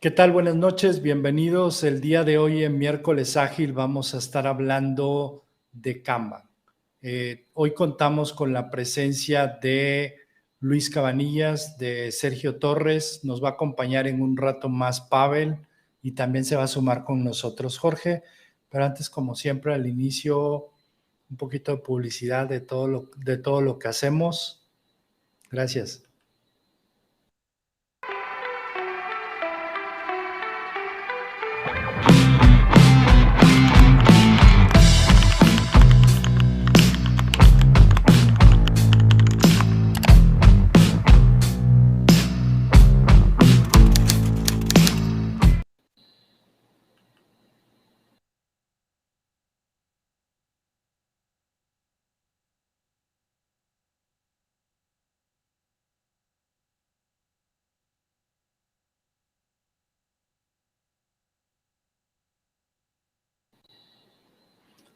¿Qué tal? Buenas noches, bienvenidos. El día de hoy en Miércoles Ágil vamos a estar hablando de Kanban. Hoy contamos con la presencia de Luis Cabanillas, de Sergio Torres, nos va a acompañar en un rato más Pavel y también se va a sumar con nosotros Jorge, pero antes, como siempre, al inicio un poquito de publicidad de todo lo que hacemos. Gracias.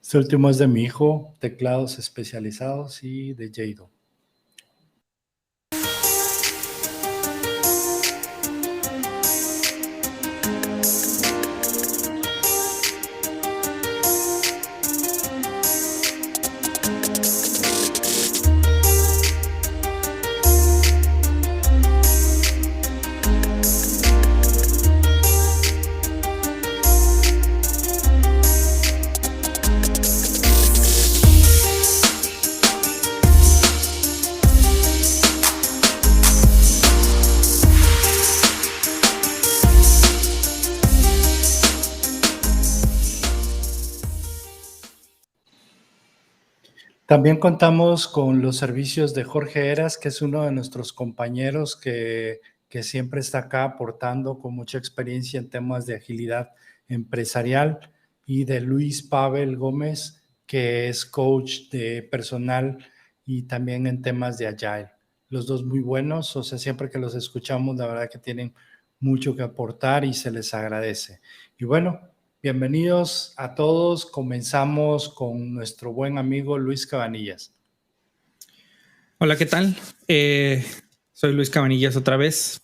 Este último es de mi hijo, teclados especializados y de Jado. También contamos con los servicios de Jorge Heras, que es uno de nuestros compañeros que siempre está acá aportando con mucha experiencia en temas de agilidad empresarial, y de Luis Pavel Gómez, que es coach de personal y también en temas de Agile. Los dos muy buenos, o sea, siempre que los escuchamos, la verdad que tienen mucho que aportar y se les agradece. Y bueno, bienvenidos a todos. Comenzamos con nuestro buen amigo Luis Cabanillas. Hola, ¿qué tal? Soy Luis Cabanillas otra vez.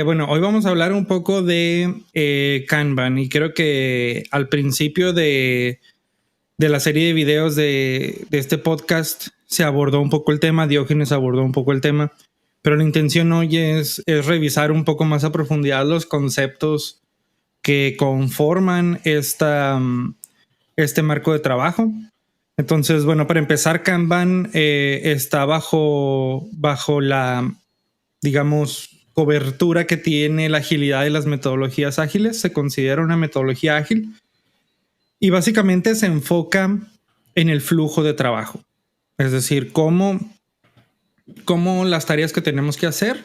Bueno, hoy vamos a hablar un poco de Kanban, y creo que al principio de la serie de videos de este podcast se abordó un poco el tema, Diógenes abordó un poco el tema, pero la intención hoy es revisar un poco más a profundidad los conceptos que conforman este marco de trabajo. Entonces, bueno, para empezar, Kanban está bajo la, digamos, cobertura que tiene la agilidad y las metodologías ágiles. Se considera una metodología ágil y básicamente se enfoca en el flujo de trabajo. Es decir, cómo las tareas que tenemos que hacer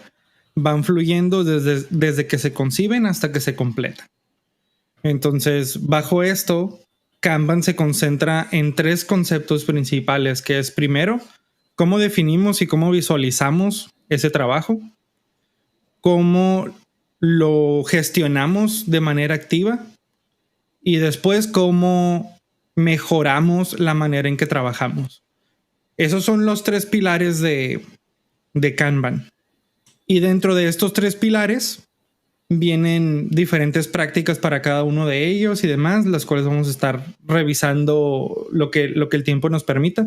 van fluyendo desde que se conciben hasta que se completan. Entonces, bajo esto, Kanban se concentra en tres conceptos principales, que es, primero, cómo definimos y cómo visualizamos ese trabajo, cómo lo gestionamos de manera activa, y después cómo mejoramos la manera en que trabajamos. Esos son los tres pilares de Kanban. Y dentro de estos tres pilares vienen diferentes prácticas para cada uno de ellos y demás, las cuales vamos a estar revisando lo que el tiempo nos permita.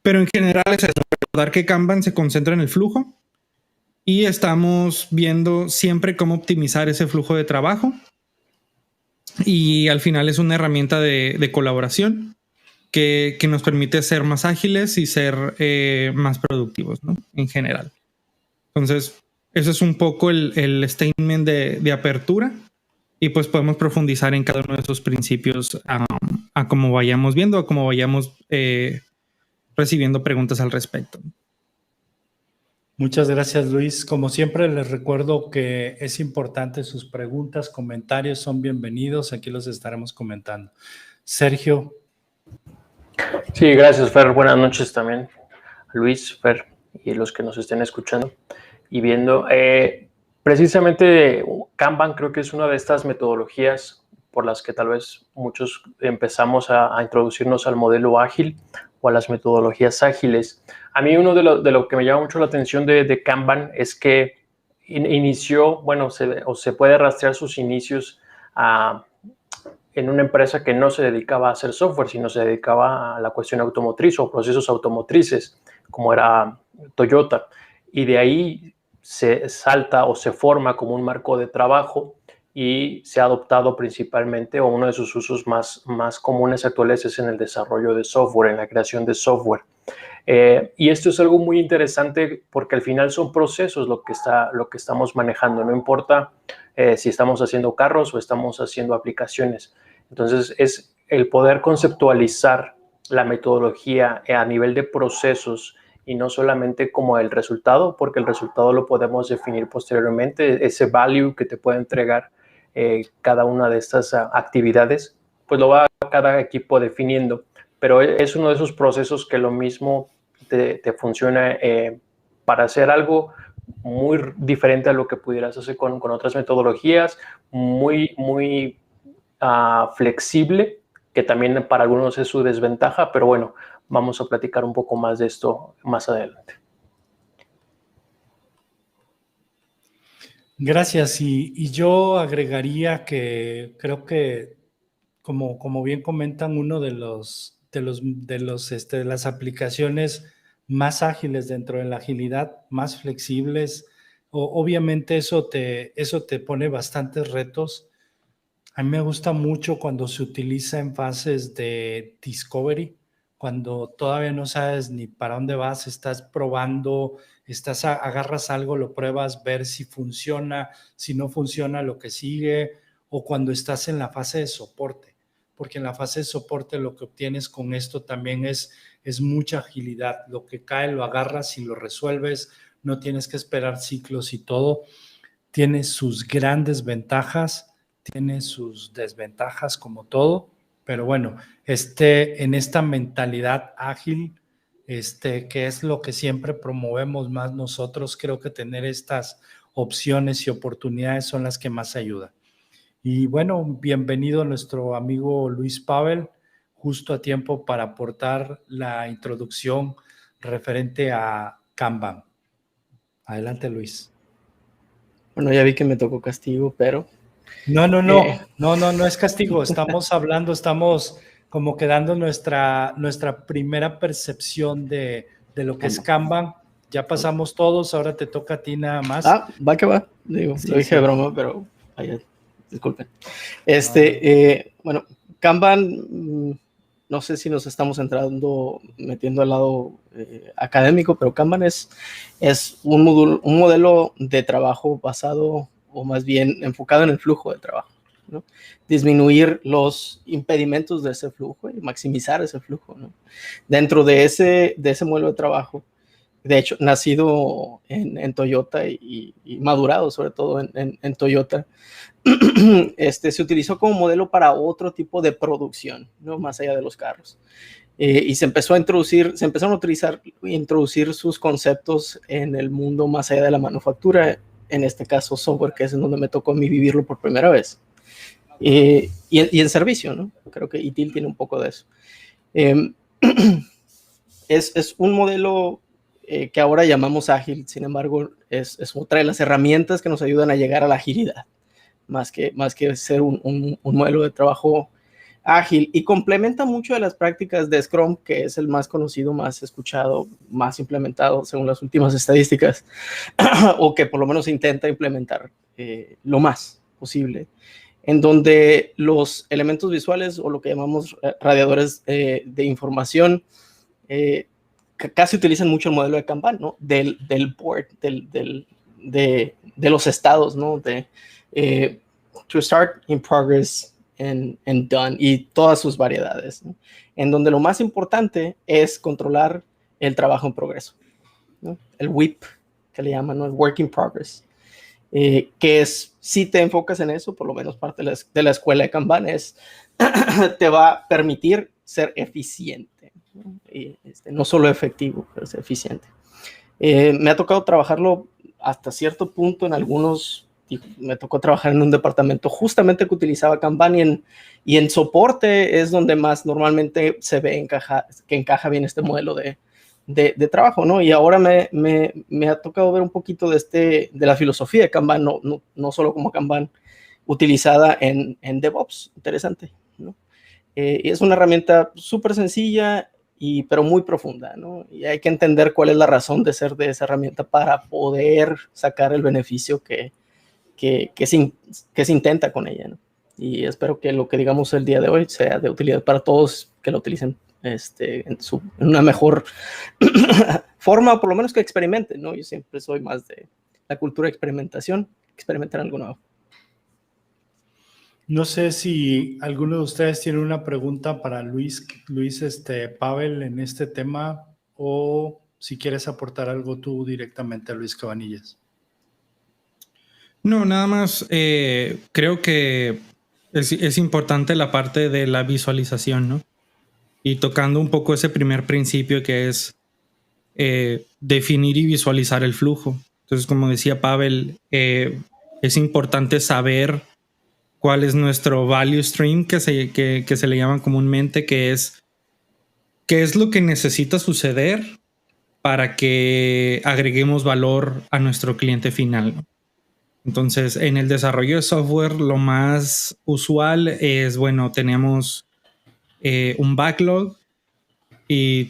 Pero en general es eso, recordar que Kanban se concentra en el flujo y estamos viendo siempre cómo optimizar ese flujo de trabajo. Y al final es una herramienta de colaboración que nos permite ser más ágiles y ser más productivos, ¿no? En general. Entonces, eso es un poco el statement de apertura, y pues podemos profundizar en cada uno de esos principios a cómo vayamos viendo, a cómo vayamos recibiendo preguntas al respecto. Muchas gracias, Luis. Como siempre, les recuerdo que es importante sus preguntas, comentarios son bienvenidos. Aquí los estaremos comentando. Sergio. Sí, gracias, Fer. Buenas noches también, Luis, Fer, y los que nos estén escuchando y viendo. Precisamente Kanban creo que es una de estas metodologías por las que tal vez muchos empezamos a introducirnos al modelo ágil o a las metodologías ágiles. A mí uno de lo que me llama mucho la atención de Kanban es que inició, bueno, se puede rastrear sus inicios en una empresa que no se dedicaba a hacer software, sino se dedicaba a la cuestión automotriz o procesos automotrices, como era Toyota. Y de ahí se salta o se forma como un marco de trabajo y se ha adoptado principalmente, o uno de sus usos más comunes actuales es en el desarrollo de software, en la creación de software. Y esto es algo muy interesante porque al final son procesos lo que estamos manejando, no importa si estamos haciendo carros o estamos haciendo aplicaciones. Entonces es el poder conceptualizar la metodología a nivel de procesos y no solamente como el resultado, porque el resultado lo podemos definir posteriormente, ese value que te puede entregar cada una de estas actividades, pues lo va cada equipo definiendo, pero es uno de esos procesos que lo mismo te funciona para hacer algo muy diferente a lo que pudieras hacer con otras metodologías, muy flexible, que también para algunos es su desventaja, pero bueno, vamos a platicar un poco más de esto más adelante. Gracias. Y yo agregaría que creo que, como bien comentan, uno de las aplicaciones más ágiles dentro de la agilidad, más flexibles, obviamente eso te pone bastantes retos. A mí me gusta mucho cuando se utiliza en fases de discovery, cuando todavía no sabes ni para dónde vas, estás probando, agarras algo, lo pruebas, ver si funciona, si no funciona, lo que sigue, o cuando estás en la fase de soporte, porque en la fase de soporte lo que obtienes con esto también es mucha agilidad. Lo que cae lo agarras y lo resuelves, no tienes que esperar ciclos y todo. Tiene sus grandes ventajas, tiene sus desventajas como todo, pero bueno, en esta mentalidad ágil, que es lo que siempre promovemos más nosotros, creo que tener estas opciones y oportunidades son las que más ayudan. Y bueno, bienvenido a nuestro amigo Luis Pavel, justo a tiempo para aportar la introducción referente a Kanban. Adelante, Luis. Bueno, ya vi que me tocó castigo, pero... No es castigo. Estamos como que dando nuestra primera percepción de lo que es Kanban. Ya pasamos todos, ahora te toca a ti nada más. Va que va. Digo, Sí, lo dije de broma, pero disculpen. Bueno, Kanban, no sé si nos estamos metiendo al lado académico, pero Kanban es un modelo de trabajo basado, o más bien enfocado en el flujo de trabajo, ¿no? Disminuir los impedimentos de ese flujo y maximizar ese flujo, ¿no? Dentro de ese modelo de trabajo, de hecho, nacido en Toyota y madurado sobre todo en Toyota, se utilizó como modelo para otro tipo de producción, ¿no? Más allá de los carros. Y se empezaron a introducir sus conceptos en el mundo más allá de la manufactura, en este caso software, que es en donde me tocó a mí vivirlo por primera vez. Y en servicio, ¿no? Creo que ITIL tiene un poco de eso. Es un modelo que ahora llamamos ágil, sin embargo, es otra de las herramientas que nos ayudan a llegar a la agilidad, más que ser un modelo de trabajo ágil, y complementa mucho de las prácticas de Scrum, que es el más conocido, más escuchado, más implementado según las últimas estadísticas, o que por lo menos intenta implementar lo más posible, en donde los elementos visuales, o lo que llamamos radiadores de información, casi utilizan mucho el modelo de Kanban, ¿no? Del board, de los estados, ¿no? To start, in progress, and done, y todas sus variedades, ¿no? En donde lo más importante es controlar el trabajo en progreso, ¿no? El WIP, que le llaman, ¿no? El work in progress, que es, si te enfocas en eso, por lo menos parte de la escuela de Kanban, te va a permitir ser eficiente, ¿no? Y no solo efectivo, pero ser eficiente. Me ha tocado trabajarlo hasta cierto punto en algunos. Me tocó trabajar en un departamento justamente que utilizaba Kanban, y en soporte es donde más normalmente se ve que encaja bien este modelo de trabajo, ¿no? Y ahora me ha tocado ver un poquito de la filosofía de Kanban, no solo como Kanban utilizada en DevOps. Interesante, ¿no? Y es una herramienta súper sencilla, pero muy profunda, ¿no? Y hay que entender cuál es la razón de ser de esa herramienta para poder sacar el beneficio que se intenta con ella, ¿no? Y espero que lo que digamos el día de hoy sea de utilidad para todos que lo utilicen en una mejor forma, o por lo menos que experimenten, ¿no? Yo siempre soy más de la cultura de experimentación, experimentar algo nuevo. No sé si alguno de ustedes tiene una pregunta para Luis, Pavel, en este tema, o si quieres aportar algo tú directamente a Luis Cabanillas. No, nada más creo que es importante la parte de la visualización, ¿no? Y tocando un poco ese primer principio que es definir y visualizar el flujo. Entonces, como decía Pavel, es importante saber cuál es nuestro value stream que se le llama comúnmente, que es qué es lo que necesita suceder para que agreguemos valor a nuestro cliente final, ¿no? Entonces, en el desarrollo de software, lo más usual es, bueno, tenemos un backlog y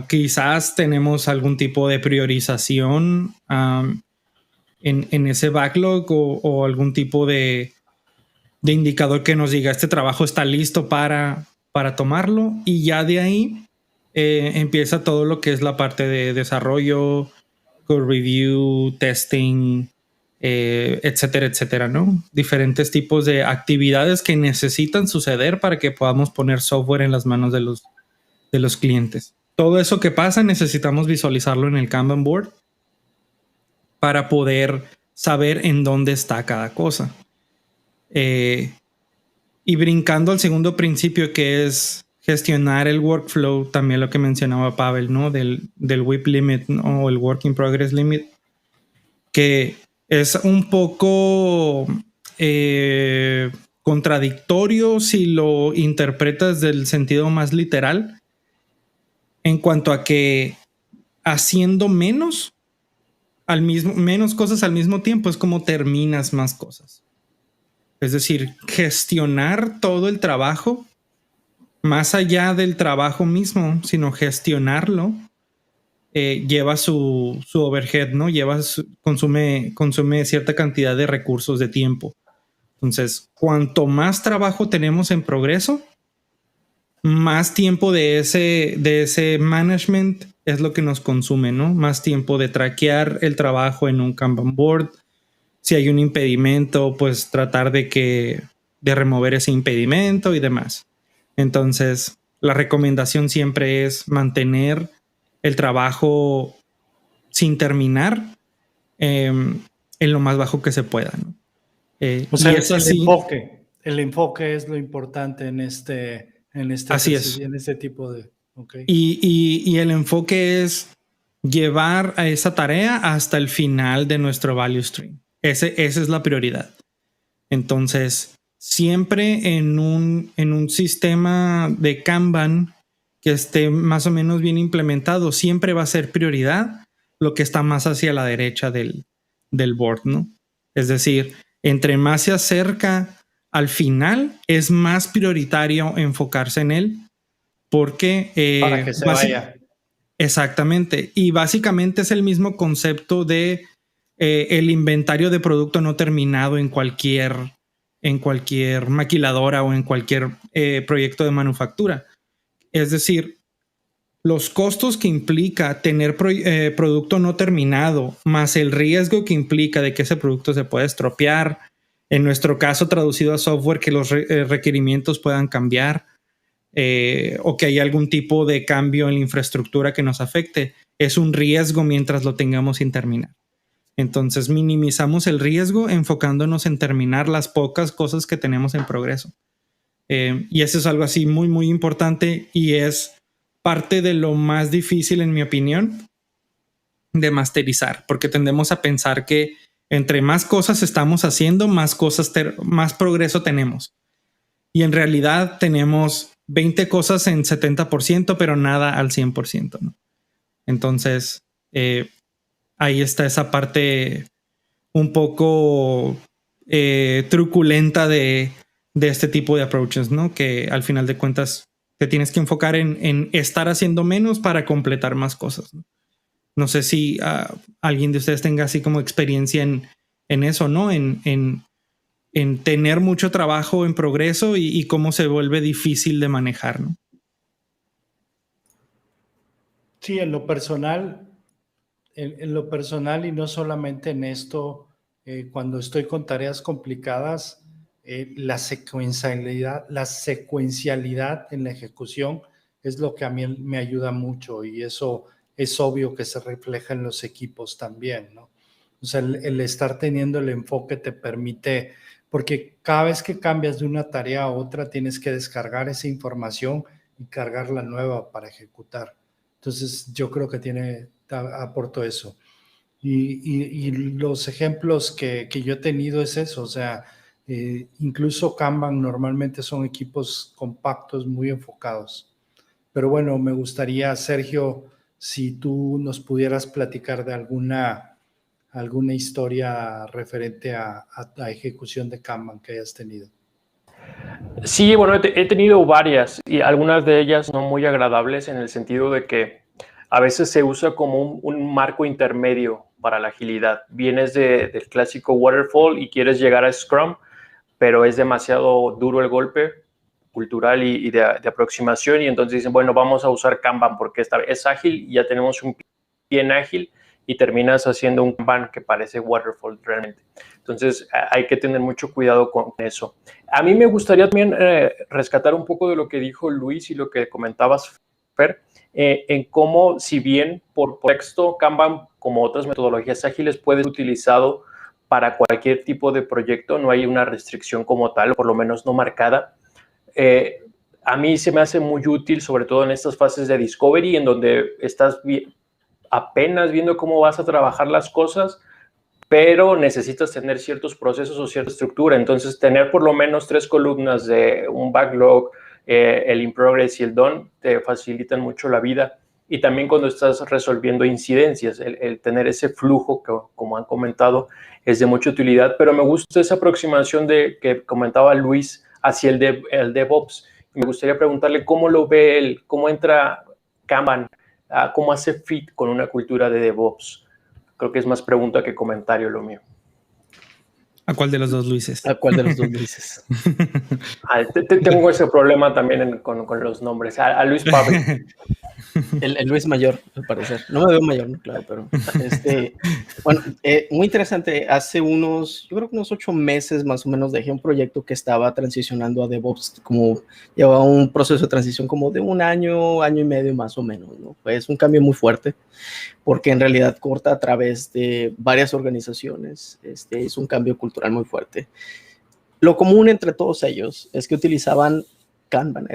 quizás tenemos algún tipo de priorización en ese backlog o algún tipo de indicador que nos diga este trabajo está listo para tomarlo, y ya de ahí empieza todo lo que es la parte de desarrollo, code review, testing, etcétera, etcétera, ¿no? Diferentes tipos de actividades que necesitan suceder para que podamos poner software en las manos de los clientes. Todo eso que pasa necesitamos visualizarlo en el Kanban board para poder saber en dónde está cada cosa. Y brincando al segundo principio, que es gestionar el workflow, también lo que mencionaba Pavel, ¿no? Del WIP limit, ¿no? O el work in progress limit, que es un poco contradictorio si lo interpretas del sentido más literal, en cuanto a que haciendo menos cosas al mismo tiempo es como terminas más cosas. Es decir, gestionar todo el trabajo, más allá del trabajo mismo, sino gestionarlo, lleva su overhead, ¿no? Consume cierta cantidad de recursos de tiempo. Entonces, cuanto más trabajo tenemos en progreso, más tiempo de ese management es lo que nos consume, ¿no? Más tiempo de traquear el trabajo en un Kanban board. Si hay un impedimento, pues tratar de remover ese impedimento y demás. Entonces, la recomendación siempre es mantener el trabajo sin terminar en lo más bajo que se pueda, ¿no? O sea, el enfoque es lo importante en así es. en este tipo de... Okay. Y el enfoque es llevar a esa tarea hasta el final de nuestro value stream. Esa es la prioridad. Entonces, siempre en un sistema de Kanban que esté más o menos bien implementado, siempre va a ser prioridad lo que está más hacia la derecha del board, ¿no? Es decir, entre más se acerca al final, es más prioritario enfocarse en él, porque para que se vaya. Exactamente. Y básicamente es el mismo concepto de el inventario de producto no terminado en cualquier maquiladora o en cualquier proyecto de manufactura. Es decir, los costos que implica tener producto no terminado, más el riesgo que implica de que ese producto se pueda estropear, en nuestro caso traducido a software, que los requerimientos puedan cambiar, o que haya algún tipo de cambio en la infraestructura que nos afecte, es un riesgo mientras lo tengamos sin terminar. Entonces minimizamos el riesgo enfocándonos en terminar las pocas cosas que tenemos en progreso. Y eso es algo así muy, muy importante, y es parte de lo más difícil, en mi opinión, de masterizar, porque tendemos a pensar que entre más cosas estamos haciendo, más progreso tenemos. Y en realidad tenemos 20 cosas en 70%, pero nada al 100%, ¿no? Entonces, ahí está esa parte un poco truculenta de este tipo de approaches, ¿no? Que al final de cuentas te tienes que enfocar en estar haciendo menos para completar más cosas, ¿no? No sé si alguien de ustedes tenga así como experiencia en eso, ¿no? En tener mucho trabajo en progreso y cómo se vuelve difícil de manejar, ¿no? Sí, en lo personal, en lo personal y no solamente en esto, cuando estoy con tareas complicadas, la secuencialidad en la ejecución es lo que a mí me ayuda mucho, y eso es obvio que se refleja en los equipos también, ¿no? O sea, el estar teniendo el enfoque te permite, porque cada vez que cambias de una tarea a otra, tienes que descargar esa información y cargar la nueva para ejecutar. Entonces, yo creo que aporto eso. Y los ejemplos que yo he tenido es eso, o sea, incluso Kanban normalmente son equipos compactos, muy enfocados. Pero bueno, me gustaría, Sergio, si tú nos pudieras platicar de alguna historia referente a ejecución de Kanban que hayas tenido. Sí, bueno, he tenido varias y algunas de ellas no muy agradables en el sentido de que a veces se usa como un marco intermedio para la agilidad. Vienes del clásico waterfall y quieres llegar a Scrum, pero es demasiado duro el golpe cultural y de aproximación, y entonces dicen, bueno, vamos a usar Kanban porque esta es ágil y ya tenemos un bien ágil, y terminas haciendo un Kanban que parece waterfall realmente. Entonces hay que tener mucho cuidado con eso. A mí me gustaría también rescatar un poco de lo que dijo Luis y lo que comentabas, Fer, en cómo, si bien por texto Kanban, como otras metodologías ágiles, puede ser utilizado para cualquier tipo de proyecto, no hay una restricción como tal, o por lo menos no marcada. A mí se me hace muy útil, sobre todo en estas fases de discovery, en donde estás apenas viendo cómo vas a trabajar las cosas, pero necesitas tener ciertos procesos o cierta estructura. Entonces, tener por lo menos 3 columnas de un backlog, el in progress y el done, te facilitan mucho la vida. Y también cuando estás resolviendo incidencias, el tener ese flujo que, como han comentado, es de mucha utilidad. Pero me gusta esa aproximación que comentaba Luis hacia el DevOps. Me gustaría preguntarle cómo lo ve él, cómo entra Kanban, cómo hace fit con una cultura de DevOps. Creo que es más pregunta que comentario lo mío. ¿A cuál de los dos Luises? ¿A cuál de los dos Luises? Tengo ese problema también con los nombres. A Luis Pablo. El Luis mayor, al parecer. No me veo mayor, ¿no? Claro, pero bueno, muy interesante. Hace yo creo que unos 8 meses más o menos dejé un proyecto que estaba transicionando a DevOps, como llevaba un proceso de transición como de un año y medio más o menos, ¿no? Pues un cambio muy fuerte, porque en realidad corta a través de varias organizaciones. Es un cambio cultural muy fuerte. Lo común entre todos ellos es que utilizaban Kanban,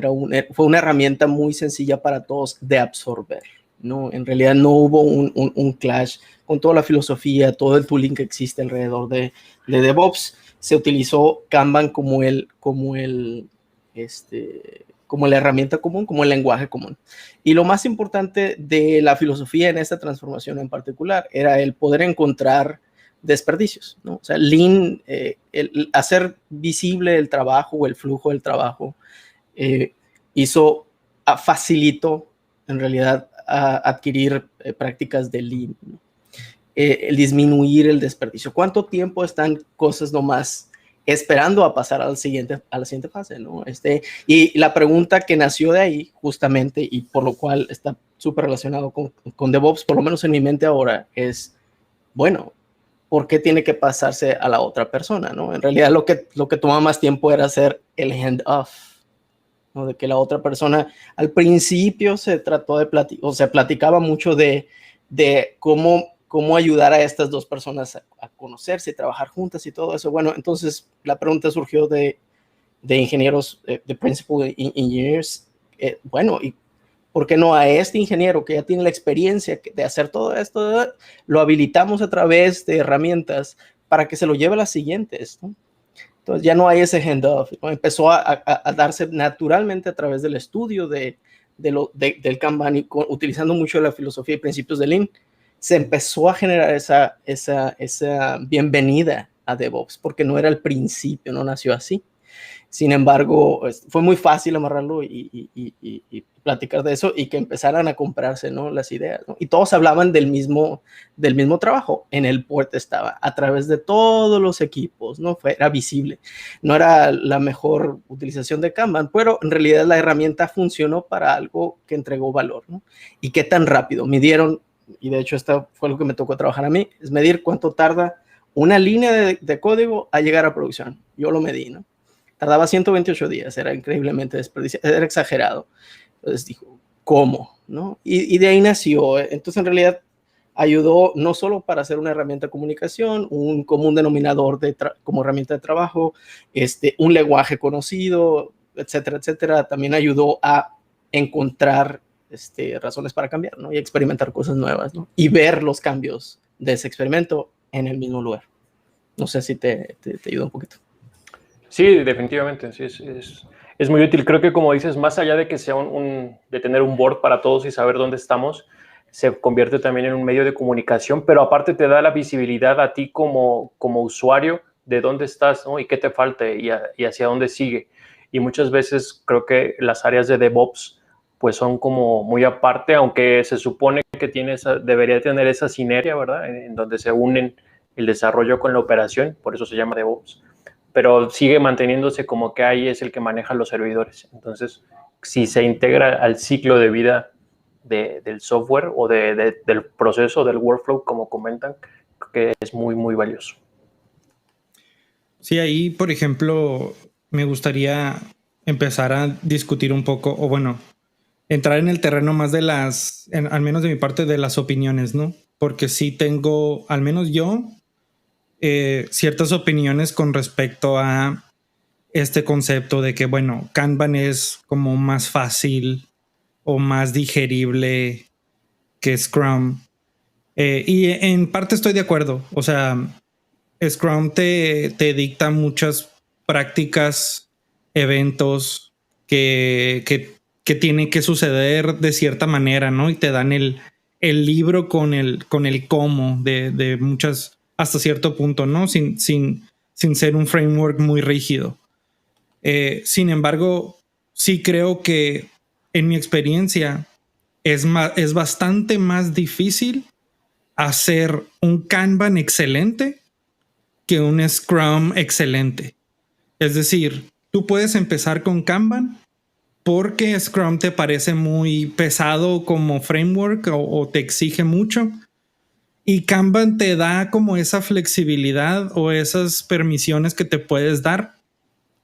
fue una herramienta muy sencilla para todos de absorber, ¿no? En realidad no hubo un clash con toda la filosofía, todo el tooling que existe alrededor de DevOps. Se utilizó Kanban como la herramienta común, como el lenguaje común. Y lo más importante de la filosofía en esta transformación en particular era el poder encontrar desperdicios, ¿no? O sea, Lean, el hacer visible el trabajo o el flujo del trabajo, facilitó en realidad adquirir prácticas de Lean, ¿no? El disminuir el desperdicio. ¿Cuánto tiempo están cosas nomás esperando a pasar a la siguiente fase, ¿no? Y la pregunta que nació de ahí, justamente, y por lo cual está súper relacionado con DevOps, por lo menos en mi mente ahora, es, bueno, ¿por qué tiene que pasarse a la otra persona, ¿no? En realidad lo que tomaba más tiempo era hacer el handoff, ¿no? De que la otra persona, al principio se trató de platicaba mucho de cómo ayudar a estas dos personas a conocerse, trabajar juntas y todo eso. Bueno, entonces la pregunta surgió de ingenieros, de principal engineers. Bueno, ¿y por qué no a este ingeniero que ya tiene la experiencia de hacer todo esto, lo habilitamos a través de herramientas para que se lo lleve a las siguientes, ¿no? Entonces ya no hay ese handoff, ¿no? Empezó a darse naturalmente a través del estudio de del Kanban y utilizando mucho la filosofía y principios de Lean, se empezó a generar esa bienvenida a DevOps, porque no era el principio, no nació así. Sin embargo, fue muy fácil amarrarlo y platicar de eso y que empezaran a comprarse, ¿no?, las ideas, ¿no? Y todos hablaban del mismo trabajo. En el board estaba a través de todos los equipos, ¿no? Era visible. No era la mejor utilización de Kanban, pero en realidad la herramienta funcionó para algo que entregó valor, ¿no? Y qué tan rápido midieron, y de hecho esto fue lo que me tocó trabajar a mí, es medir cuánto tarda una línea de código a llegar a producción. Yo lo medí, ¿no? Tardaba 128 días, era increíblemente desperdiciado, era exagerado. Entonces dijo, ¿cómo? ¿No? Y de ahí nació. Entonces, en realidad, ayudó no solo para hacer una herramienta de comunicación, un común denominador como herramienta de trabajo, un lenguaje conocido, etcétera, etcétera. También ayudó a encontrar razones para cambiar, ¿no? Y experimentar cosas nuevas, ¿no? Y ver los cambios de ese experimento en el mismo lugar. No sé si te ayuda un poquito. Sí, definitivamente, sí, es muy útil. Creo que, como dices, más allá de que sea de tener un board para todos y saber dónde estamos, se convierte también en un medio de comunicación, pero aparte te da la visibilidad a ti como usuario de dónde estás, ¿no? Y qué te falta y hacia dónde sigue. Y muchas veces creo que las áreas de DevOps pues son como muy aparte, aunque se supone que debería tener esa sinergia, ¿verdad? En donde se unen el desarrollo con la operación, por eso se llama DevOps, pero sigue manteniéndose como que ahí es el que maneja los servidores. Entonces, si se integra al ciclo de vida del software o del proceso, del workflow, como comentan, que es muy, muy valioso. Sí, ahí, por ejemplo, me gustaría empezar a discutir un poco, o bueno, entrar en el terreno más de al menos de mi parte, de las opiniones, ¿no? Porque sí tengo, al menos yo, ciertas opiniones con respecto a este concepto de que, bueno, Kanban es como más fácil o más digerible que Scrum. Y en parte estoy de acuerdo. O sea, Scrum te dicta muchas prácticas, eventos que tienen que suceder de cierta manera, ¿no? Y te dan el libro con el cómo de muchas, hasta cierto punto, ¿no? Sin ser un framework muy rígido. Sin embargo, sí creo que en mi experiencia es bastante más difícil hacer un Kanban excelente que un Scrum excelente. Es decir, tú puedes empezar con Kanban porque Scrum te parece muy pesado como framework o te exige mucho. Y Kanban te da como esa flexibilidad o esas permisiones que te puedes dar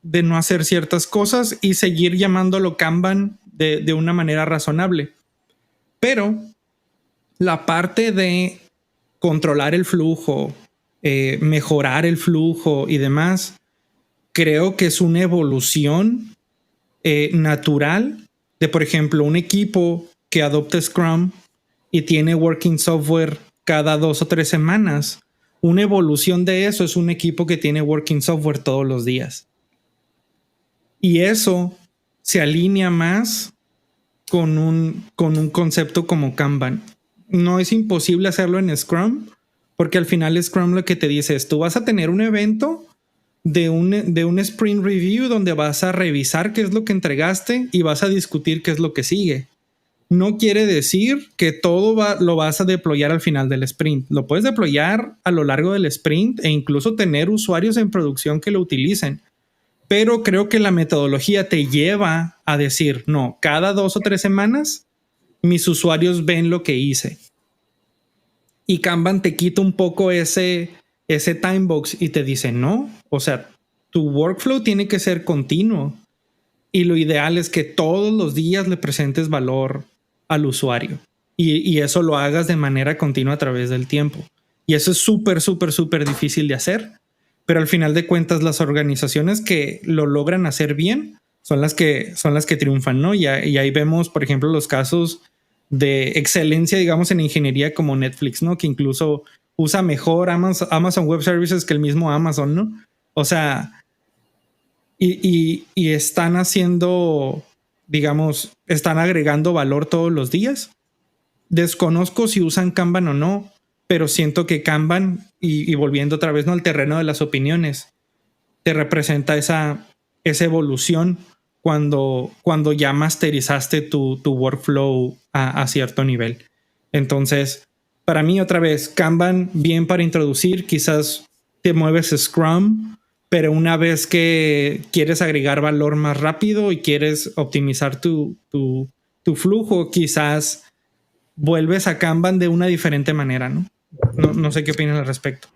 de no hacer ciertas cosas y seguir llamándolo Kanban de una manera razonable. Pero la parte de controlar el flujo, mejorar el flujo y demás, creo que es una evolución natural de, por ejemplo, un equipo que adopta Scrum y tiene working software cada 2 o 3 semanas. Una evolución de eso es un equipo que tiene working software todos los días. Y eso se alinea más con un concepto como Kanban. No es imposible hacerlo en Scrum, porque al final Scrum lo que te dice es, tú vas a tener un evento de un sprint review donde vas a revisar qué es lo que entregaste y vas a discutir qué es lo que sigue. No quiere decir que todo lo vas a deployar al final del sprint. Lo puedes deployar a lo largo del sprint e incluso tener usuarios en producción que lo utilicen. Pero creo que la metodología te lleva a decir, no, cada 2 o 3 semanas mis usuarios ven lo que hice. Y Kanban te quita un poco ese time box y te dice, no, o sea, tu workflow tiene que ser continuo. Y lo ideal es que todos los días le presentes valor al usuario. Y eso lo hagas de manera continua a través del tiempo. Y eso es súper, súper, súper difícil de hacer. Pero al final de cuentas, las organizaciones que lo logran hacer bien son las que triunfan, ¿no? Y ahí vemos, por ejemplo, los casos de excelencia, digamos, en ingeniería como Netflix, ¿no? Que incluso usa mejor Amazon Web Services que el mismo Amazon, ¿no? O sea, y están haciendo digamos, están agregando valor todos los días. Desconozco si usan Kanban o no, pero siento que Kanban, y volviendo otra vez, ¿no?, al terreno de las opiniones, te representa esa evolución cuando ya masterizaste tu workflow a cierto nivel. Entonces, para mí, otra vez, Kanban bien para introducir, quizás te mueves Scrum, pero una vez que quieres agregar valor más rápido y quieres optimizar tu flujo, quizás vuelves a Kanban de una diferente manera, ¿no? No sé qué opinas al respecto.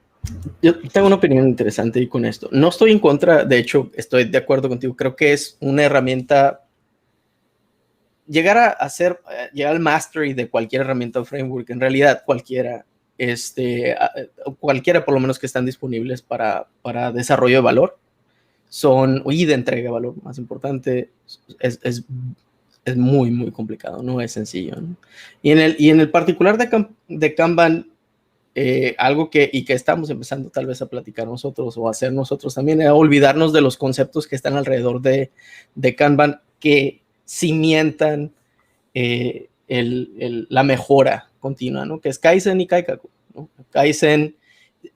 Yo tengo una opinión interesante y con esto. No estoy en contra, de hecho, estoy de acuerdo contigo. Creo que es una herramienta. Llegar al mastery de cualquier herramienta o framework, en realidad cualquiera por lo menos que están disponibles para desarrollo de valor, y de entrega de valor, más importante, es muy, muy complicado, no es sencillo, ¿no? Y en el particular de Kanban, algo que estamos empezando tal vez a platicar nosotros o a hacer nosotros también, es olvidarnos de los conceptos que están alrededor de Kanban que cimientan la mejora continua, ¿no? Que es Kaizen y Kaikaku, ¿no? Kaizen,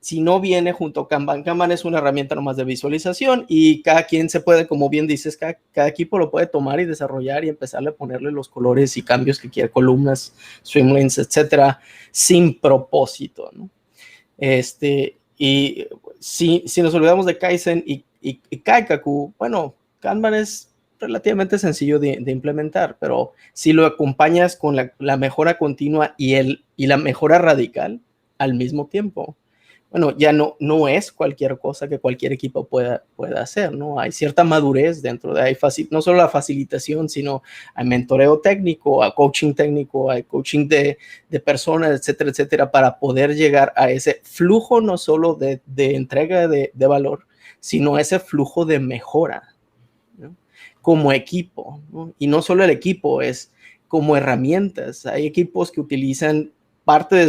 si no viene junto a Kanban, Kanban es una herramienta nomás de visualización y cada quien se puede, como bien dices, cada equipo lo puede tomar y desarrollar y empezarle a ponerle los colores y cambios que quiera, columnas, swimlanes, etcétera, sin propósito, ¿no? Y si nos olvidamos de Kaizen y Kaikaku, bueno, Kanban es relativamente sencillo de implementar, pero si lo acompañas con la mejora continua y la mejora radical al mismo tiempo, bueno, ya no es cualquier cosa que cualquier equipo pueda hacer, ¿no? Hay cierta madurez dentro de ahí, no solo la facilitación, sino hay mentoreo técnico, hay coaching técnico, hay coaching de personas, etcétera, etcétera, para poder llegar a ese flujo no solo de entrega de valor, sino ese flujo de mejora, ¿no? Como equipo, ¿no? Y no solo el equipo, es como herramientas. Hay equipos que utilizan parte de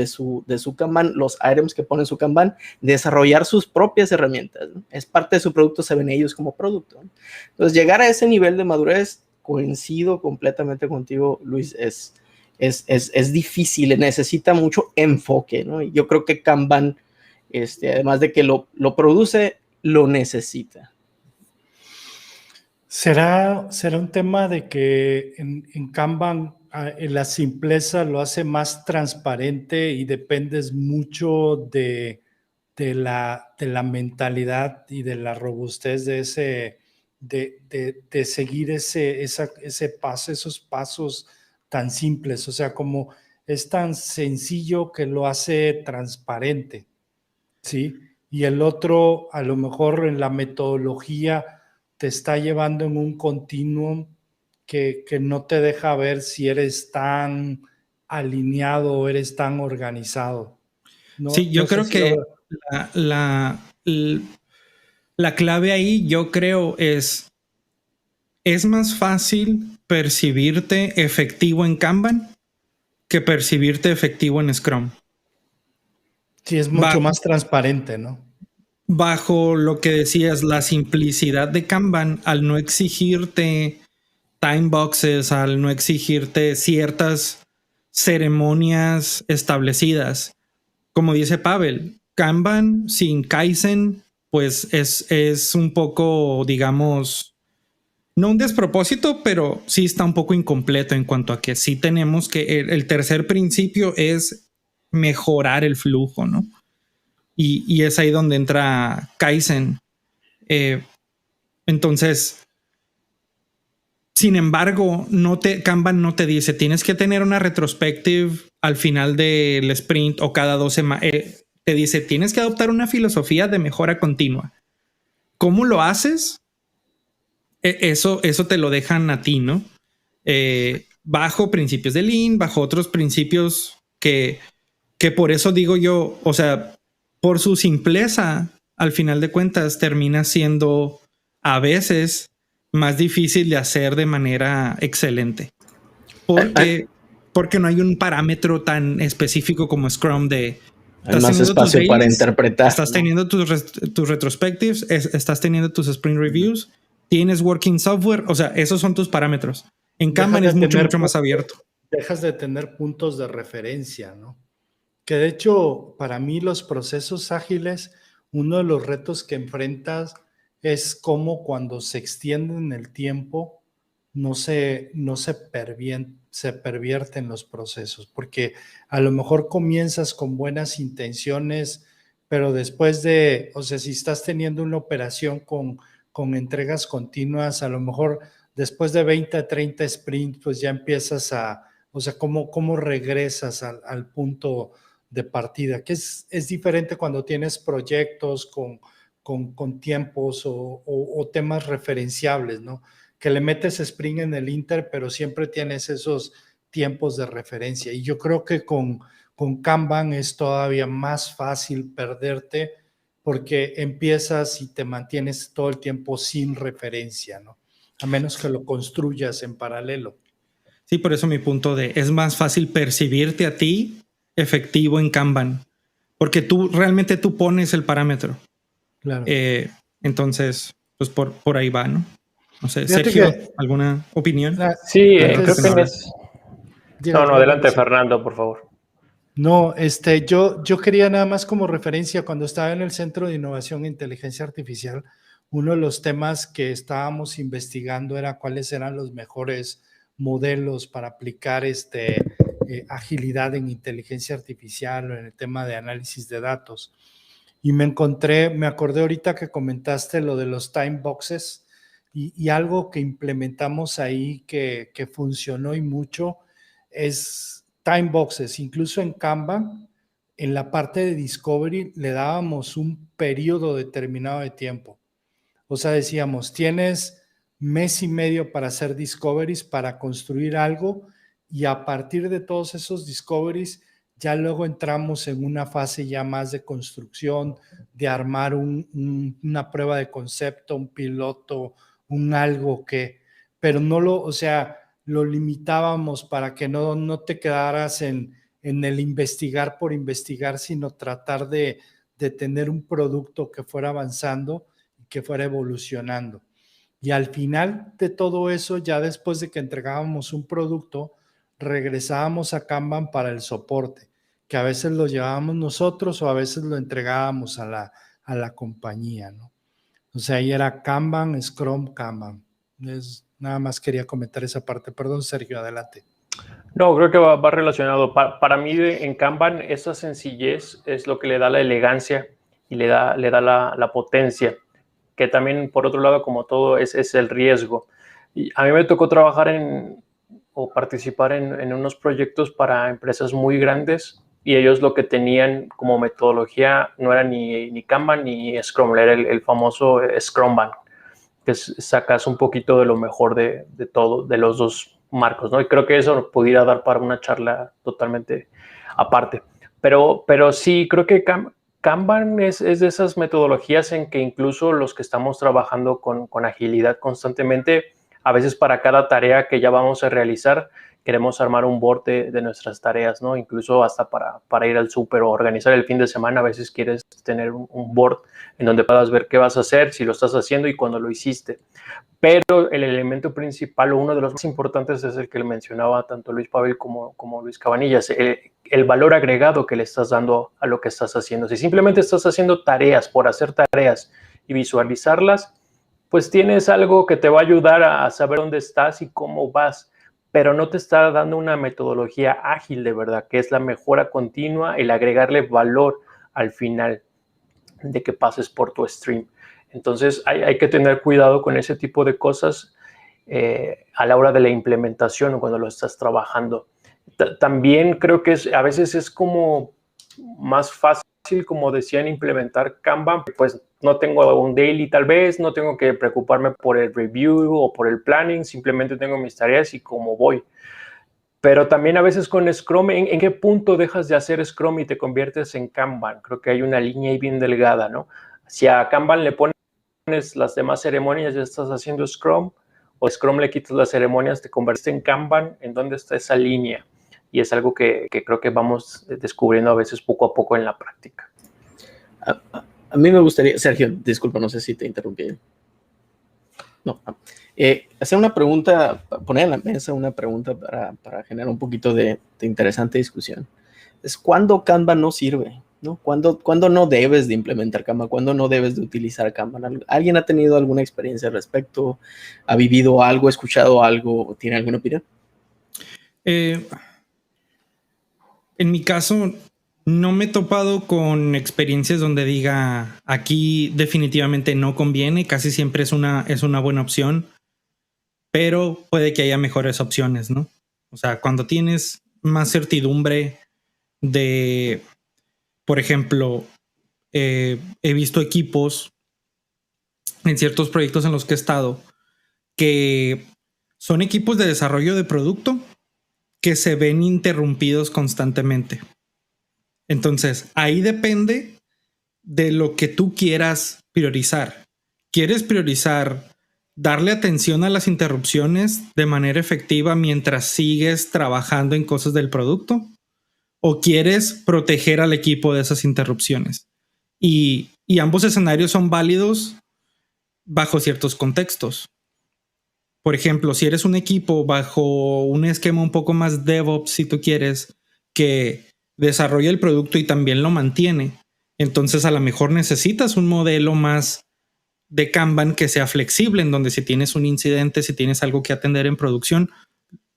su Kanban, los items que ponen su Kanban, desarrollar sus propias herramientas, ¿no? Es parte de su producto, se ven ellos como producto, ¿no? Entonces, llegar a ese nivel de madurez, coincido completamente contigo, Luis, es difícil, necesita mucho enfoque, ¿no? Y yo creo que Kanban, además de que lo produce, lo necesita. ¿Será un tema de que en Kanban la simpleza lo hace más transparente y dependes mucho de la mentalidad y de la robustez de seguir esos pasos tan simples? O sea, como es tan sencillo que lo hace transparente, ¿sí? Y el otro, a lo mejor en la metodología, te está llevando en un continuum que no te deja ver si eres tan alineado o eres tan organizado, ¿no? Sí, yo creo que la clave ahí, yo creo, es más fácil percibirte efectivo en Kanban que percibirte efectivo en Scrum. Sí, es mucho más transparente, ¿no? Bajo lo que decías, la simplicidad de Kanban, al no exigirte time boxes, al no exigirte ciertas ceremonias establecidas. Como dice Pavel, Kanban sin Kaizen, pues es un poco, digamos, no un despropósito, pero sí está un poco incompleto en cuanto a que sí tenemos que, el tercer principio es mejorar el flujo, ¿no? Y es ahí donde entra Kaizen. Entonces, sin embargo, Kanban no te dice, tienes que tener una retrospective al final del sprint o cada 2 semanas. Te dice, tienes que adoptar una filosofía de mejora continua. ¿Cómo lo haces? Eso te lo dejan a ti, ¿no? Bajo principios de Lean, bajo otros principios que por eso digo yo, o sea, por su simpleza, al final de cuentas, termina siendo a veces más difícil de hacer de manera excelente. Porque no hay un parámetro tan específico como Scrum de... Hay más espacio para interpretar. Estás teniendo tus retrospectives, estás teniendo tus sprint reviews tienes working software, o sea, esos son tus parámetros. En Kanban es mucho más abierto. Dejas de tener puntos de referencia, ¿no? Que de hecho, para mí los procesos ágiles, uno de los retos que enfrentas es cómo cuando se extienden el tiempo no se pervierten los procesos, porque a lo mejor comienzas con buenas intenciones, pero después o sea, si estás teniendo una operación con entregas continuas, a lo mejor después de 20 a 30 sprints, pues ya empiezas o sea, cómo regresas al punto de partida, que es diferente cuando tienes proyectos con tiempos o temas referenciables, ¿no? Que le metes sprint en el Inter, pero siempre tienes esos tiempos de referencia. Y yo creo que con Kanban es todavía más fácil perderte porque empiezas y te mantienes todo el tiempo sin referencia, ¿no? A menos que lo construyas en paralelo. Sí, por eso mi punto es más fácil percibirte a ti efectivo en Kanban, porque realmente tú pones el parámetro. Claro. Entonces, pues por ahí va, ¿no? No sé, Fíjate Sergio, que, ¿alguna opinión? Sí, creo que es... Diga, No, adelante, Fernando, por favor. No, yo quería nada más como referencia, cuando estaba en el Centro de Innovación e Inteligencia Artificial, uno de los temas que estábamos investigando era cuáles eran los mejores modelos para aplicar agilidad en inteligencia artificial o en el tema de análisis de datos. Y me acordé ahorita que comentaste lo de los time boxes y algo que implementamos ahí que funcionó y mucho es time boxes. Incluso en Kanban, en la parte de discovery, le dábamos un periodo determinado de tiempo. O sea, decíamos, tienes mes y medio para hacer discoveries, para construir algo, y a partir de todos esos discoveries, ya luego entramos en una fase ya más de construcción, de armar una prueba de concepto, un piloto, un algo pero no o sea, lo limitábamos para que no te quedaras en el investigar por investigar, sino tratar de tener un producto que fuera avanzando y que fuera evolucionando. Y al final de todo eso, ya después de que entregábamos un producto, regresábamos a Kanban para el soporte, que a veces lo llevábamos nosotros o a veces lo entregábamos a la compañía, ¿no? O sea, ahí era Kanban, Scrum, Kanban. Nada más quería comentar esa parte. Perdón, Sergio, adelante. No, creo que va relacionado. Para mí, en Kanban, esa sencillez es lo que le da la elegancia y le da la potencia, que también, por otro lado, como todo, es el riesgo. Y a mí me tocó trabajar o participar en unos proyectos para empresas muy grandes, y ellos lo que tenían como metodología no era ni Kanban ni Scrum, era el famoso Scrumban, que sacas un poquito de lo mejor de todo, de los dos marcos, ¿no? Y creo que eso pudiera dar para una charla totalmente aparte. Pero sí, creo que Kanban es de esas metodologías en que incluso los que estamos trabajando con agilidad constantemente, a veces para cada tarea que ya vamos a realizar, queremos armar un board de nuestras tareas, ¿no? Incluso hasta para ir al súper o organizar el fin de semana, a veces quieres tener un board en donde puedas ver qué vas a hacer, si lo estás haciendo y cuándo lo hiciste. Pero el elemento principal, o uno de los más importantes, es el que le mencionaba tanto Luis Pavel como Luis Cabanillas, el valor agregado que le estás dando a lo que estás haciendo. Si simplemente estás haciendo tareas por hacer tareas y visualizarlas, pues tienes algo que te va a ayudar a saber dónde estás y cómo vas, pero no te está dando una metodología ágil de verdad, que es la mejora continua, el agregarle valor al final de que pases por tu stream. Entonces hay que tener cuidado con ese tipo de cosas a la hora de la implementación o cuando lo estás trabajando. También creo que a veces es como más fácil, como decían, implementar Kanban, pues no tengo un daily tal vez, no tengo que preocuparme por el review o por el planning, simplemente tengo mis tareas y cómo voy. Pero también a veces con Scrum, ¿en qué punto dejas de hacer Scrum y te conviertes en Kanban? Creo que hay una línea ahí bien delgada, ¿no? Si a Kanban le pones las demás ceremonias, ya estás haciendo Scrum, o Scrum le quitas las ceremonias, te conviertes en Kanban. ¿En dónde está esa línea? Y es algo que creo que vamos descubriendo a veces poco a poco en la práctica. A mí me gustaría, Sergio, disculpa, no sé si te interrumpí. No. Hacer una pregunta, poner en la mesa una pregunta para generar un poquito de interesante discusión. Es cuándo Kanban no sirve, ¿no? ¿Cuándo no debes de implementar Kanban? ¿Cuándo no debes de utilizar Kanban? ¿Alguien ha tenido alguna experiencia al respecto? ¿Ha vivido algo, escuchado algo? ¿Tiene alguna opinión? En mi caso, no me he topado con experiencias donde diga aquí definitivamente no conviene, casi siempre es una buena opción, pero puede que haya mejores opciones, ¿no? O sea, cuando tienes más certidumbre de, por ejemplo, he visto equipos en ciertos proyectos en los que he estado que son equipos de desarrollo de producto que se ven interrumpidos constantemente. Entonces, ahí depende de lo que tú quieras priorizar. ¿Quieres priorizar darle atención a las interrupciones de manera efectiva mientras sigues trabajando en cosas del producto? ¿O quieres proteger al equipo de esas interrupciones? Y ambos escenarios son válidos bajo ciertos contextos. Por ejemplo, si eres un equipo bajo un esquema un poco más DevOps, si tú quieres, que desarrolla el producto y también lo mantiene, entonces a lo mejor necesitas un modelo más de Kanban que sea flexible, en donde si tienes un incidente, si tienes algo que atender en producción,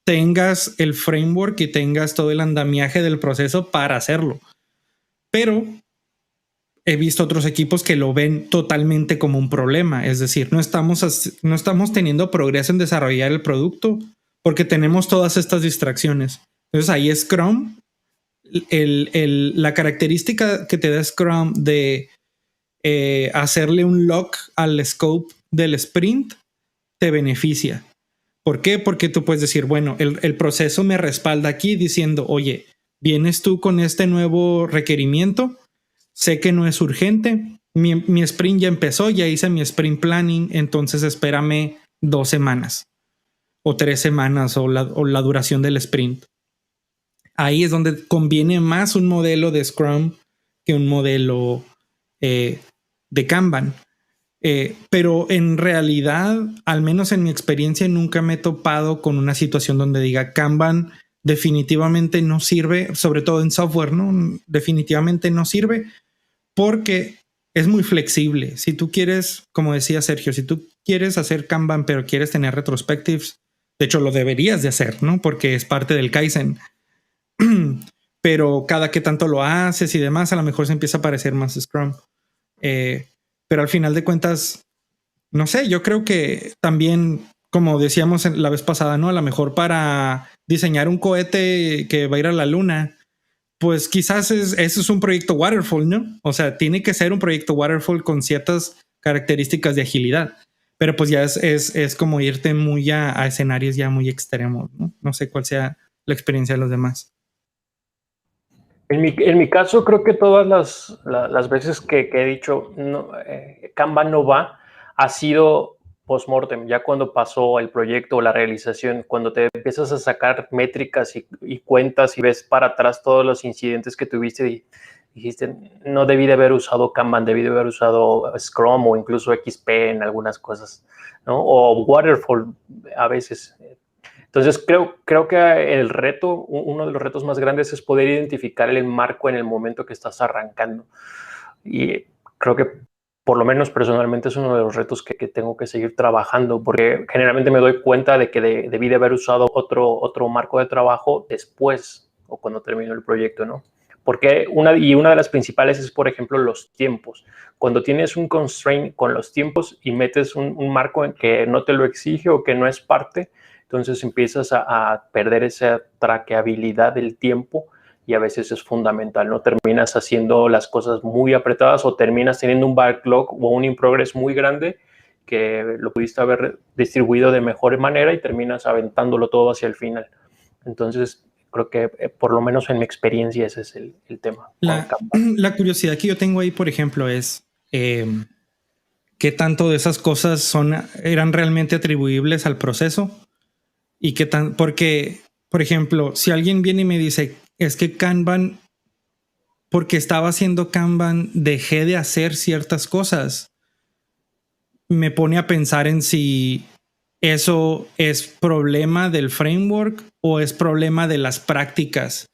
tengas el framework y tengas todo el andamiaje del proceso para hacerlo. Pero he visto otros equipos que lo ven totalmente como un problema. Es decir, no estamos teniendo progreso en desarrollar el producto porque tenemos todas estas distracciones. Entonces ahí Scrum, la característica que te da Scrum de hacerle un lock al scope del sprint te beneficia. ¿Por qué? Porque tú puedes decir, bueno, el proceso me respalda aquí diciendo, oye, vienes tú con este nuevo requerimiento, sé que no es urgente, mi sprint ya empezó, ya hice mi sprint planning, entonces espérame 2 semanas o 3 semanas o la duración del sprint. Ahí es donde conviene más un modelo de Scrum que un modelo de Kanban. Pero en realidad, al menos en mi experiencia, nunca me he topado con una situación donde diga Kanban definitivamente no sirve, sobre todo en software, ¿no? Definitivamente no sirve porque es muy flexible. Si tú quieres, como decía Sergio, si tú quieres hacer Kanban, pero quieres tener retrospectives, de hecho lo deberías de hacer, ¿no? Porque es parte del Kaizen. Pero cada que tanto lo haces y demás, a lo mejor se empieza a parecer más Scrum. Pero al final de cuentas, no sé, yo creo que también, como decíamos la vez pasada, ¿no? A lo mejor para diseñar un cohete que va a ir a la luna, pues quizás eso es un proyecto waterfall, ¿no? O sea, tiene que ser un proyecto waterfall con ciertas características de agilidad. Pero pues ya es como irte muy a escenarios ya muy extremos, ¿no? No sé cuál sea la experiencia de los demás. En mi caso, creo que todas las veces que he dicho no, Kanban no va, ha sido post-mortem, ya cuando pasó el proyecto o la realización, cuando te empiezas a sacar métricas y cuentas y ves para atrás todos los incidentes que tuviste y dijiste, no debí de haber usado Kanban, debí de haber usado Scrum o incluso XP en algunas cosas, ¿no? O Waterfall a veces. Entonces, creo que el reto, uno de los retos más grandes es poder identificar el marco en el momento que estás arrancando. Y creo que, por lo menos personalmente, es uno de los retos que tengo que seguir trabajando, porque generalmente me doy cuenta de que debí de haber usado otro marco de trabajo después o cuando termino el proyecto, ¿no? Porque una de las principales es, por ejemplo, los tiempos. Cuando tienes un constraint con los tiempos y metes un marco en que no te lo exige o que no es parte, entonces empiezas a perder esa traqueabilidad del tiempo y a veces es fundamental, ¿no? Terminas haciendo las cosas muy apretadas o terminas teniendo un backlog o un in progress muy grande que lo pudiste haber distribuido de mejor manera y terminas aventándolo todo hacia el final. Entonces, creo que por lo menos en mi experiencia ese es el tema. La curiosidad que yo tengo ahí, por ejemplo, es qué tanto de esas cosas eran realmente atribuibles al proceso y qué tan, porque, por ejemplo, si alguien viene y me dice, es que Kanban, porque estaba haciendo Kanban, dejé de hacer ciertas cosas. me pone a pensar en si eso es problema del framework o es problema de las prácticas.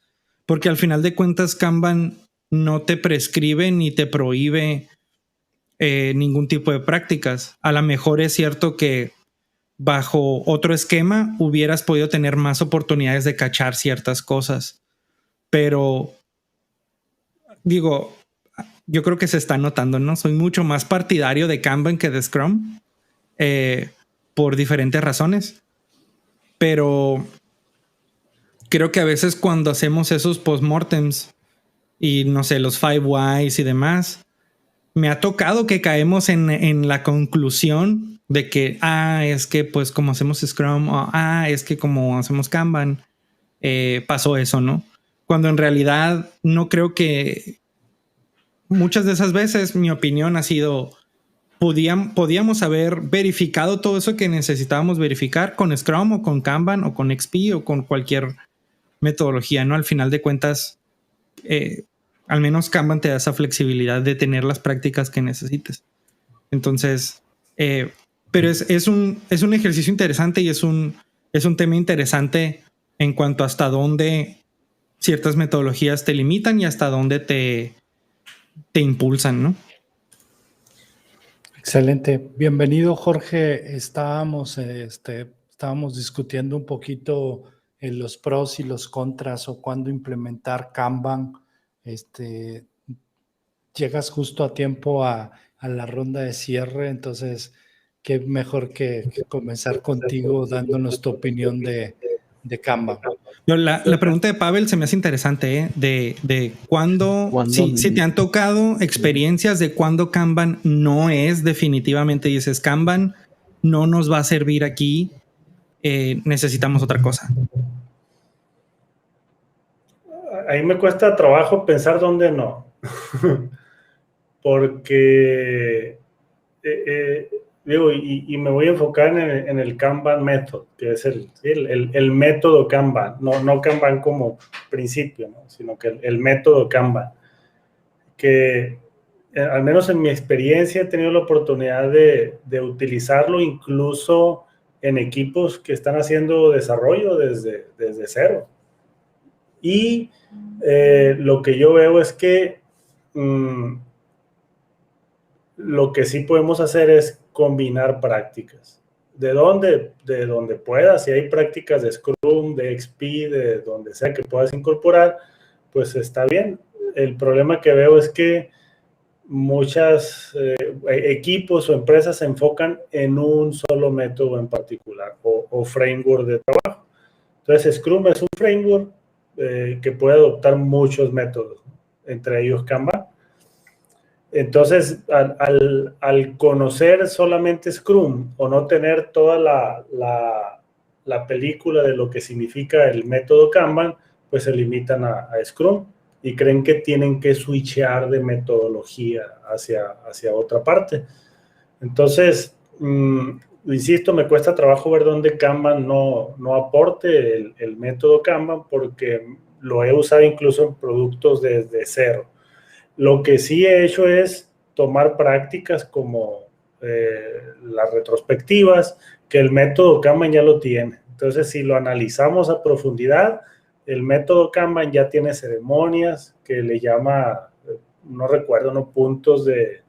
Porque al final de cuentas Kanban no te prescribe ni te prohíbe ningún tipo de prácticas. A lo mejor es cierto que bajo otro esquema hubieras podido tener más oportunidades de cachar ciertas cosas. Pero digo, yo creo que se está notando, ¿no? Soy mucho más partidario de Kanban que de Scrum por diferentes razones. Pero creo que a veces cuando hacemos esos postmortems y no sé, los 5 whys y demás, me ha tocado que caemos en la conclusión de que, es que pues como hacemos Scrum, o es que como hacemos Kanban, pasó eso, ¿no? Cuando en realidad no creo que muchas de esas veces mi opinión ha sido, podíamos haber verificado todo eso que necesitábamos verificar con Scrum o con Kanban o con XP o con cualquier metodología, ¿no? Al final de cuentas, al menos Kanban te da esa flexibilidad de tener las prácticas que necesites. Entonces, pero es un ejercicio interesante y es un tema interesante en cuanto a hasta dónde ciertas metodologías te limitan y hasta dónde te impulsan, ¿no? Excelente. Bienvenido, Jorge. Estábamos discutiendo un poquito los pros y los contras o cuándo implementar Kanban. Llegas justo a tiempo a la ronda de cierre, entonces qué mejor que comenzar contigo dándonos tu opinión de Kanban. La pregunta de Pavel se me hace interesante, de cuándo, si te han tocado experiencias de cuándo Kanban no es definitivamente, dices Kanban no nos va a servir aquí, necesitamos otra cosa. Ahí me cuesta trabajo pensar dónde no, porque digo, y me voy a enfocar en el Kanban Method, que es el método Kanban, no Kanban como principio, ¿no? Sino que el método Kanban, que al menos en mi experiencia he tenido la oportunidad de utilizarlo incluso en equipos que están haciendo desarrollo desde cero. Y lo que yo veo es que lo que sí podemos hacer es combinar prácticas. ¿De dónde? De donde puedas. Si hay prácticas de Scrum, de XP, de donde sea que puedas incorporar, pues está bien. El problema que veo es que muchos equipos o empresas se enfocan en un solo método en particular o framework de trabajo. Entonces, Scrum es un framework que puede adoptar muchos métodos, entre ellos Kanban. Entonces, al conocer solamente Scrum o no tener toda la película de lo que significa el método Kanban, pues se limitan a Scrum y creen que tienen que switchear de metodología hacia otra parte. Entonces, insisto, me cuesta trabajo ver dónde Kanban no aporte el método Kanban porque lo he usado incluso en productos desde cero. Lo que sí he hecho es tomar prácticas como las retrospectivas, que el método Kanban ya lo tiene. Entonces, si lo analizamos a profundidad, el método Kanban ya tiene ceremonias que le llama, no recuerdo, no puntos de...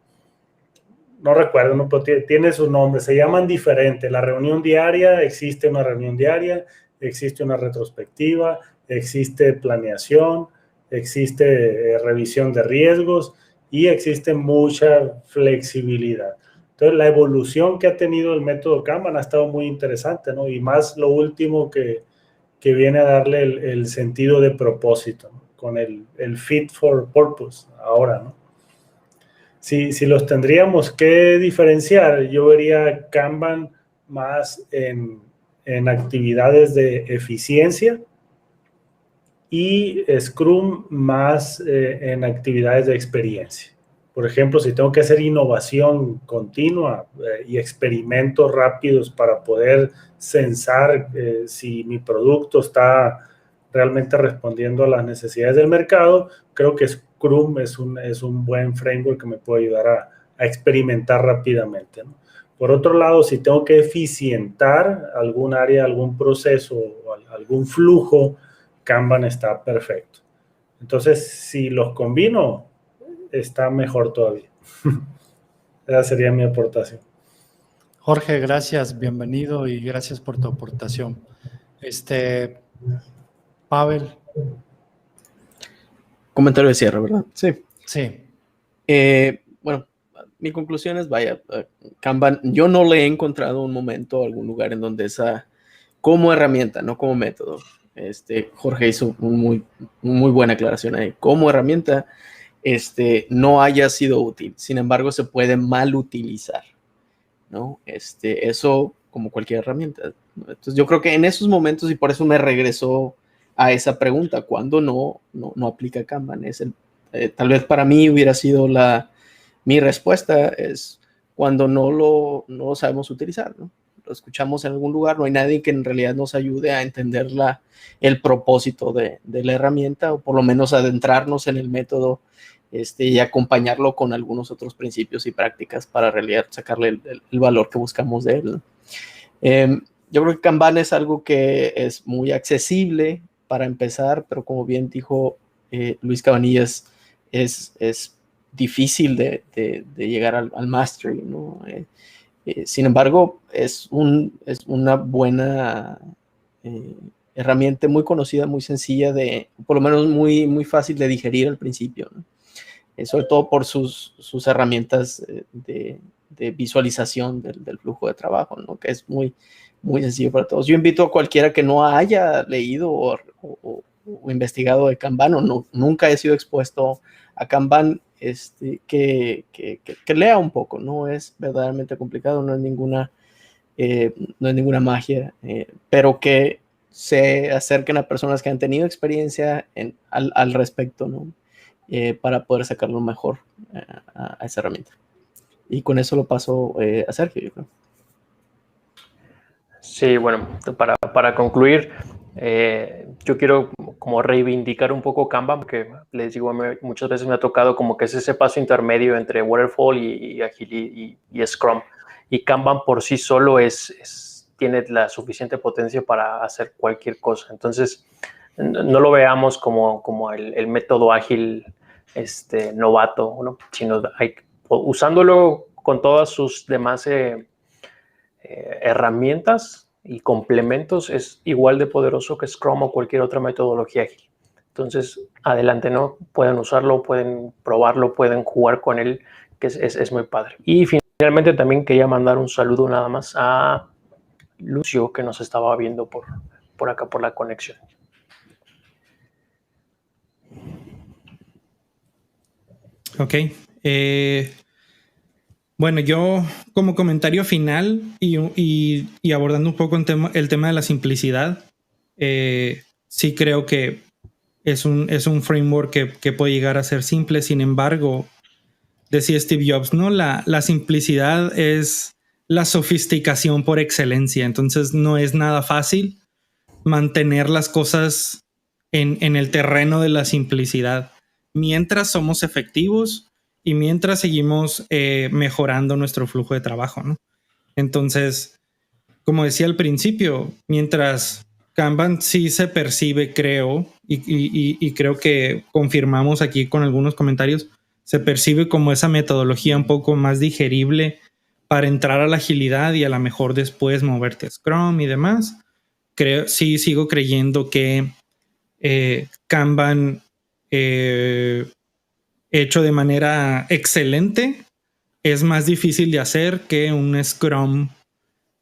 No recuerdo, no, pero tiene su nombre, se llaman diferente. La reunión diaria, existe una reunión diaria, existe una retrospectiva, existe planeación, existe revisión de riesgos y existe mucha flexibilidad. Entonces, la evolución que ha tenido el método Kanban ha estado muy interesante, ¿no? Y más lo último que viene a darle el sentido de propósito, ¿no? Con el fit for purpose ahora, ¿no? Si los tendríamos que diferenciar, yo vería Kanban más en actividades de eficiencia y Scrum más en actividades de experiencia. Por ejemplo, si tengo que hacer innovación continua y experimentos rápidos para poder censar si mi producto está realmente respondiendo a las necesidades del mercado, creo que Scrum es un buen framework que me puede ayudar a experimentar rápidamente, ¿no? Por otro lado, si tengo que eficientar algún área, algún proceso o algún flujo, Kanban está perfecto. Entonces, si los combino, está mejor todavía. Esa sería mi aportación. Jorge, gracias, bienvenido y gracias por tu aportación. Pavel. Comentario de cierre, ¿verdad? Sí. Sí. Bueno, mi conclusión es, vaya, Kanban, yo no le he encontrado un momento, algún lugar en donde esa, como herramienta, no como método. Jorge hizo una muy buena aclaración ahí. Como herramienta, no haya sido útil. Sin embargo, se puede mal utilizar, ¿no? Eso como cualquier herramienta. Entonces, yo creo que en esos momentos, y por eso me regresó a esa pregunta, ¿cuándo no aplica Kanban? Tal vez para mí hubiera sido mi respuesta es cuando no lo sabemos utilizar, ¿no? Lo escuchamos en algún lugar, no hay nadie que en realidad nos ayude a entender el propósito de la herramienta, o por lo menos adentrarnos en el método y acompañarlo con algunos otros principios y prácticas para realidad sacarle el valor que buscamos de él. Yo creo que Kanban es algo que es muy accesible para empezar, pero como bien dijo Luis Cabanillas, es difícil de llegar al mastery, ¿no? Sin embargo, es una buena herramienta muy conocida, muy sencilla, por lo menos muy, muy fácil de digerir al principio, ¿no? Sobre todo por sus herramientas de visualización del flujo de trabajo, ¿no? Que es muy, muy sencillo para todos. Yo invito a cualquiera que no haya leído o investigado de Kanban o nunca he sido expuesto a Kanban, que lea un poco. No es verdaderamente complicado, no es ninguna magia, pero que se acerquen a personas que han tenido experiencia al respecto, ¿no? Para poder sacarlo mejor a esa herramienta. Y con eso lo paso a Sergio, yo creo. Sí, bueno, para concluir, yo quiero como reivindicar un poco Kanban, porque les digo, muchas veces me ha tocado como que es ese paso intermedio entre Waterfall y Agile y Scrum. Y Kanban por sí solo tiene la suficiente potencia para hacer cualquier cosa. Entonces, no lo veamos como el método ágil novato, ¿no? Sino usándolo con todas sus demás herramientas y complementos, es igual de poderoso que Scrum o cualquier otra metodología ágil. Entonces, adelante, ¿no? Pueden usarlo, pueden probarlo, pueden jugar con él, que es muy padre. Y finalmente también quería mandar un saludo nada más a Lucio, que nos estaba viendo por acá, por la conexión. Ok. Bueno, yo como comentario final y abordando un poco el tema de la simplicidad, sí creo que es un framework que puede llegar a ser simple. Sin embargo, decía Steve Jobs, ¿no? La simplicidad es la sofisticación por excelencia. Entonces no es nada fácil mantener las cosas en el terreno de la simplicidad mientras somos efectivos y mientras seguimos mejorando nuestro flujo de trabajo, ¿no? Entonces, como decía al principio, mientras Kanban sí se percibe, creo, y creo que confirmamos aquí con algunos comentarios, se percibe como esa metodología un poco más digerible para entrar a la agilidad y a lo mejor después moverte a Scrum y demás. Sí sigo creyendo que Kanban hecho de manera excelente es más difícil de hacer que un Scrum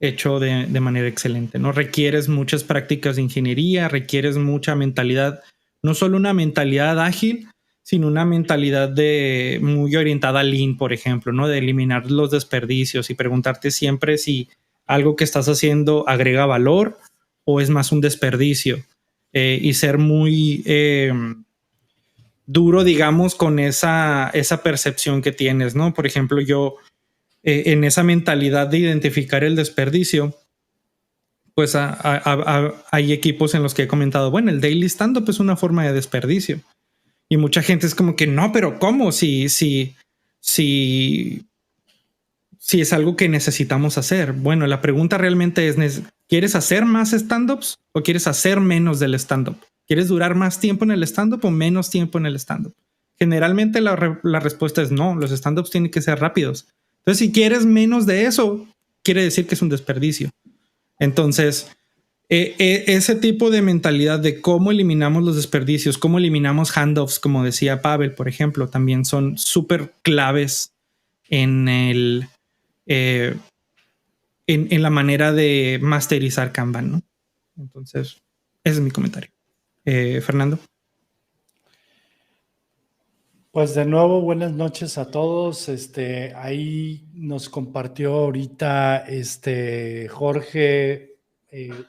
hecho de manera excelente, ¿no? Requieres muchas prácticas de ingeniería, requieres mucha mentalidad, no solo una mentalidad ágil, sino una mentalidad muy orientada al Lean, por ejemplo, ¿no? De eliminar los desperdicios y preguntarte siempre si algo que estás haciendo agrega valor o es más un desperdicio, y ser muy duro, digamos, con esa percepción que tienes, ¿no? Por ejemplo, yo en esa mentalidad de identificar el desperdicio, pues hay equipos en los que he comentado, bueno, el daily stand-up es una forma de desperdicio. Y mucha gente es como que, no, pero ¿cómo? Si si es algo que necesitamos hacer. Bueno, la pregunta realmente es, ¿quieres hacer más stand-ups o quieres hacer menos del stand-up? ¿Quieres durar más tiempo en el stand-up o menos tiempo en el stand-up? Generalmente la respuesta es no, los stand-ups tienen que ser rápidos. Entonces, si quieres menos de eso, quiere decir que es un desperdicio. Entonces, ese tipo de mentalidad de cómo eliminamos los desperdicios, cómo eliminamos handoffs, como decía Pavel, por ejemplo, también son súper claves en la manera de masterizar Kanban, ¿no? Entonces, ese es mi comentario. Fernando. Pues de nuevo, buenas noches a todos. Ahí nos compartió ahorita Jorge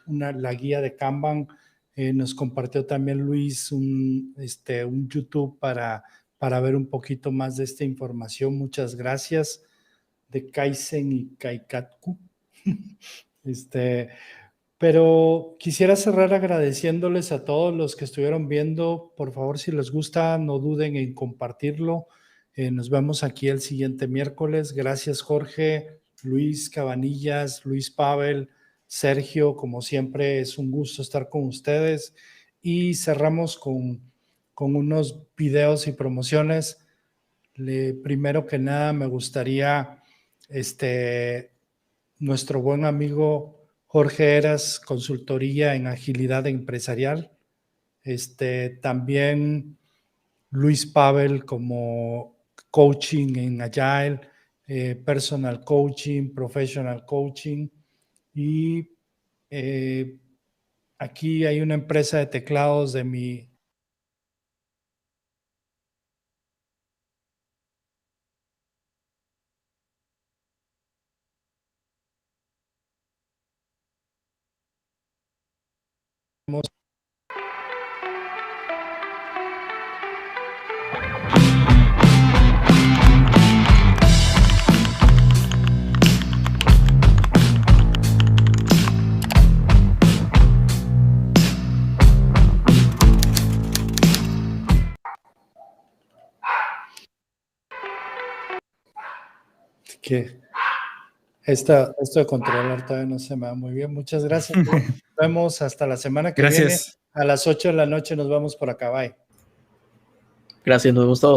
la guía de Kanban. Nos compartió también Luis un YouTube para ver un poquito más de esta información. Muchas gracias. De Kaizen y Kaikatku. Pero quisiera cerrar agradeciéndoles a todos los que estuvieron viendo. Por favor, si les gusta, no duden en compartirlo. Nos vemos aquí el siguiente miércoles. Gracias, Jorge, Luis Cabanillas, Luis Pavel, Sergio. Como siempre, es un gusto estar con ustedes. Y cerramos con unos videos y promociones. Primero que nada, me gustaría nuestro buen amigo Jorge Heras, consultoría en agilidad empresarial. También Luis Pavel como coaching en Agile, personal coaching, professional coaching. Y aquí hay una empresa de teclados de mi que esto de controlar todavía no se me va muy bien. Muchas gracias. Nos vemos hasta la semana que viene. A las 8 de la noche nos vemos por acá. Bye. Gracias, nos vemos todos.